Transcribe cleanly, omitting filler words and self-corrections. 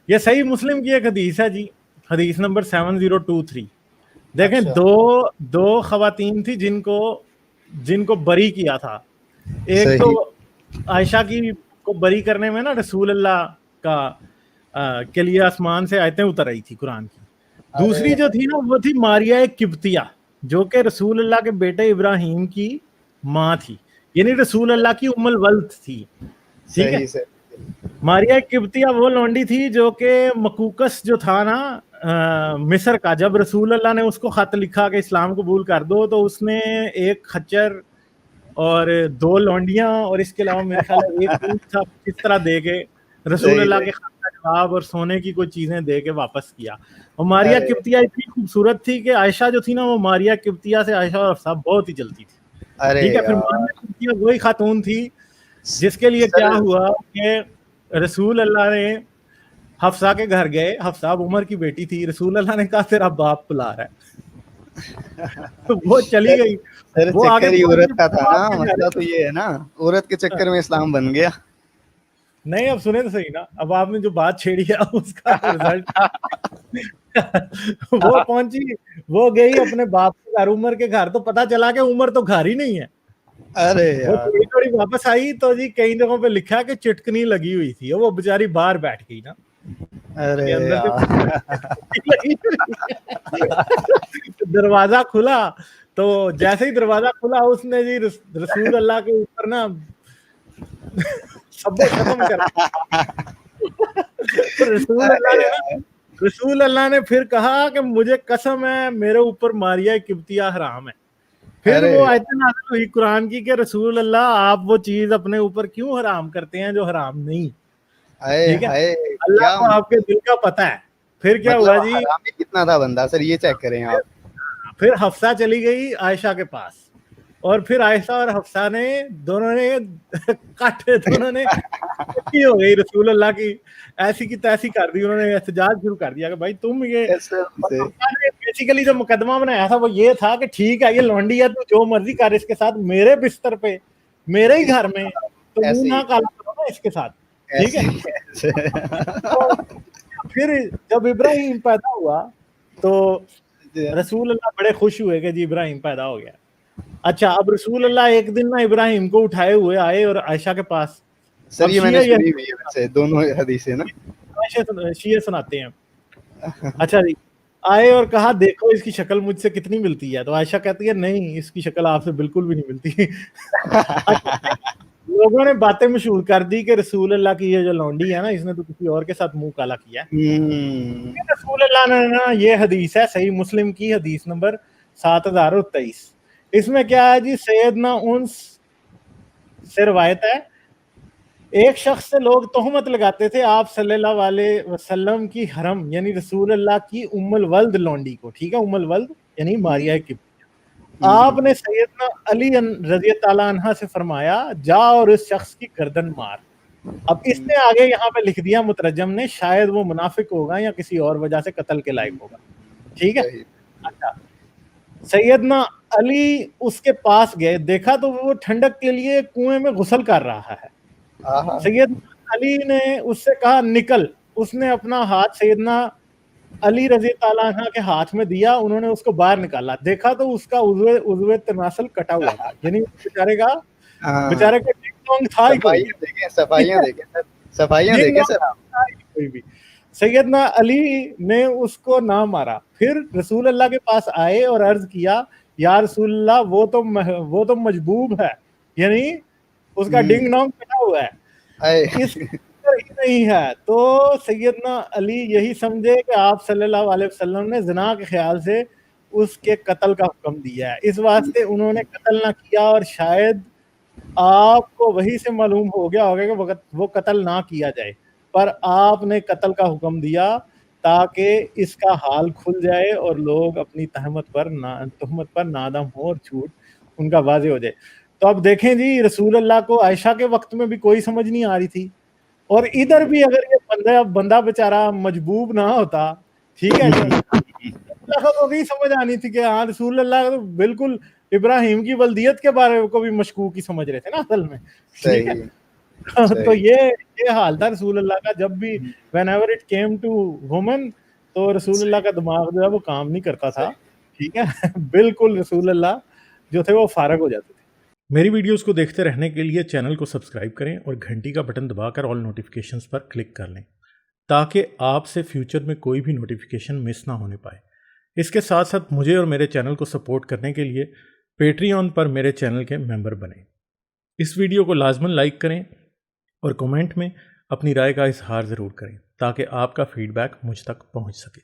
یہ صحیح مسلم کی ایک حدیث ہے جی، حدیث نمبر 7023. دیکھیں اچھا دو خواتین تھی جن کو بری کیا تھا. ایک تو صحیح عائشہ کی کو بری کرنے میں نا رسول اللہ کا کے لیے آسمان سے آیتیں اتر آئی تھی قرآن کی. دوسری جو تھی نا وہ تھی ماریہ قبطیہ، جو کہ رسول اللہ کے بیٹے ابراہیم کی ماں تھی، یعنی رسول اللہ کی ام الولد تھی. ٹھیک ہے. صحیح صحیح ماریہ قبطیہ وہ لونڈی تھی جو کہ مکوکس جو تھا نا مصر کا، جب رسول اللہ نے اس کو خط لکھا کہ اسلام قبول کر دو تو اس نے ایک خچر اور 2 لونڈیاں اور اس کے علاوہ میرے خیال ہے ایک اونٹ تھا، کس طرح دے کے رسول اللہ کے خط کا جواب اور سونے کی کوئی چیزیں دے کے واپس کیا. اور ماریہ قبطیہ اتنی خوبصورت تھی کہ عائشہ جو تھی نا وہ ماریہ قبطیہ سے عائشہ اور حفصہ بہت ہی جلتی تھی. ٹھیک ہے. پھر ماریہ قبطیہ وہی خاتون تھی جس کے لیے کیا ہوا کہ رسول اللہ نے حفصہ کے گھر گئے. حفصہ عمر کی بیٹی تھی. رسول اللہ نے کہا تیرا باپ بلا رہا ہے تو وہ چلی گئی. وہ چکر ہی عورت کا تھا نا، مسئلہ تو یہ ہے نا، عورت کے چکر میں اسلام بن گیا. نہیں اب سنیں تو صحیح نا، اب آپ نے جو بات چھیڑی ہے اس کا رزلٹ وہ پہنچی، وہ گئی اپنے باپ کے گھر، عمر کے گھر، تو پتا چلا کہ عمر تو گھر ہی نہیں ہے. ارے وہ تھوڑی واپس آئی تو جی کئی جگہوں پہ لکھا کہ چٹکنی لگی ہوئی تھی، وہ بیچاری باہر بیٹھ گئی نا. ارے دروازہ کھلا تو جیسے ہی دروازہ کھلا اس نے جی رسول اللہ کے اوپر نا سب ختم کر رسول اللہ نے پھر کہا کہ مجھے قسم ہے میرے اوپر ماریہ قبطیہ حرام ہے. پھر وہ آیت نازل ہوئی قرآن کی کہ رسول اللہ آپ وہ چیز اپنے اوپر کیوں حرام کرتے ہیں جو حرام نہیں. ٹھیک ہے. اللہ کو آپ کے دل کا پتہ ہے. پھر کیا ہوا جی، کتنا تھا بندہ سر یہ چیک کریں آپ. پھر حفصہ چلی گئی عائشہ کے پاس، اور پھر عائشہ اور حفصہ نے دونوں نے ہو گئی رسول اللہ کی ایسی کی تیسی کر دی. انہوں نے احتجاج شروع کر دیا کہ بھائی تم یہ بیسیکلی جو مقدمہ بنایا تھا وہ یہ تھا کہ ٹھیک ہے یہ لونڈی ہے تو جو مرضی کر اس کے ساتھ، میرے بستر پہ میرے ہی گھر میں تو منہ نہ کالا کرو نا اس کے ساتھ. ٹھیک ہے. پھر جب ابراہیم پیدا ہوا تو رسول اللہ بڑے خوش ہوئے کہ جی ابراہیم پیدا ہو گیا. اچھا اب رسول اللہ ایک دن نا ابراہیم کو اٹھائے ہوئے آئے اور عائشہ کے پاس. سر یہ میں نے سنی ہوئی ہے ویسے دونوں حدیثیں نا، شیعہ سناتے ہیں. اچھا جی آئے اور کہا دیکھو اس کی شکل مجھ سے کتنی ملتی ہے. تو عائشہ کہتی ہے نہیں اس کی شکل آپ سے بالکل بھی نہیں ملتی. لوگوں نے باتیں مشہور کر دی کہ رسول اللہ کی یہ جو لونڈی ہے نا اس نے تو کسی اور کے ساتھ منہ کالا کیا ہے. رسول اللہ نے نا یہ حدیث ہے صحیح مسلم کی حدیث نمبر 7023. اس میں کیا ہے جی، سیدنا انس سے روایت ہے ایک شخص سے لوگ تہمت لگاتے تھے آپ صلی اللہ علیہ وسلم کی حرم یعنی رسول اللہ کی ام الولد لونڈی کو. ٹھیک ہے، ام الولد یعنی ماریہ قبطیہ. آپ نے سیدنا علی رضی اللہ عنہ سے فرمایا جا اور اس شخص کی گردن مار. اب اس نے آگے یہاں پہ لکھ دیا مترجم نے شاید وہ منافق ہوگا یا کسی اور وجہ سے قتل کے لائق ہوگا. ٹھیک ہے. اچھا سیدنا علی اس کے پاس گئے، دیکھا تو وہ ٹھنڈک کے لیے کنویں میں غسل کر رہا ہے. سیدنا علی نے اس سے کہا نکل. اس نے اپنا ہاتھ سیدنا علی رضی اللہ عنہ کے ہاتھ میں دیا، انہوں نے اس کو باہر نکالا، دیکھا تو اس کا عضو تناسل کٹا ہوا تھا، یعنی بیچارے کا ڈنگ ڈونگ تھا ہی کوئی. صفائیاں دیکھیں سر کوئی بھی. سیدنا علی نے اس کو نہ مارا. پھر رسول اللہ کے پاس آئے اور عرض کیا یا رسول اللہ وہ تو مجبوب ہے، یعنی اس کا ڈنگ ڈونگ کٹا ہوا ہے، اس ہی نہیں ہے. تو سیدنا علی یہی سمجھے کہ آپ صلی اللہ علیہ وسلم نے زنا کے خیال سے اس کے قتل کا حکم دیا ہے، اس واسطے انہوں نے قتل نہ کیا. اور شاید آپ کو وہی سے معلوم ہو گیا ہوگا کہ وہ قتل نہ کیا جائے، پر آپ نے قتل کا حکم دیا تاکہ اس کا حال کھل جائے اور لوگ اپنی تہمت پر نادم ہو اور جھوٹ ان کا واضح ہو جائے. تو اب دیکھیں جی رسول اللہ کو عائشہ کے وقت میں بھی کوئی سمجھ نہیں آ رہی تھی، اور ادھر بھی اگر یہ بندہ بیچارہ مجبوب نہ ہوتا، ٹھیک ہے تو بھی سمجھ آنی تھی کہ ہاں رسول اللہ بالکل ابراہیم کی ولدیت کے بارے کو بھی مشکوک ہی سمجھ رہے تھے نا اصل میں. ٹھیک ہے. تو یہ حال تھا رسول اللہ کا. جب بھی whenever it came to woman تو رسول اللہ کا دماغ جو ہے وہ کام نہیں کرتا تھا. ٹھیک ہے, بالکل رسول اللہ جو تھے وہ فارغ ہو جاتے تھے. میری ویڈیوز کو دیکھتے رہنے کے لیے چینل کو سبسکرائب کریں اور گھنٹی کا بٹن دبا کر آل نوٹیفیکیشنز پر کلک کر لیں تاکہ آپ سے فیوچر میں کوئی بھی نوٹیفیکیشن مس نہ ہونے پائے. اس کے ساتھ ساتھ مجھے اور میرے چینل کو سپورٹ کرنے کے لیے پیٹریون پر میرے چینل کے ممبر بنیں. اس ویڈیو کو لازماً لائک کریں اور کمنٹ میں اپنی رائے کا اظہار ضرور کریں تاکہ آپ کا فیڈ بیک مجھ تک پہنچ سکے.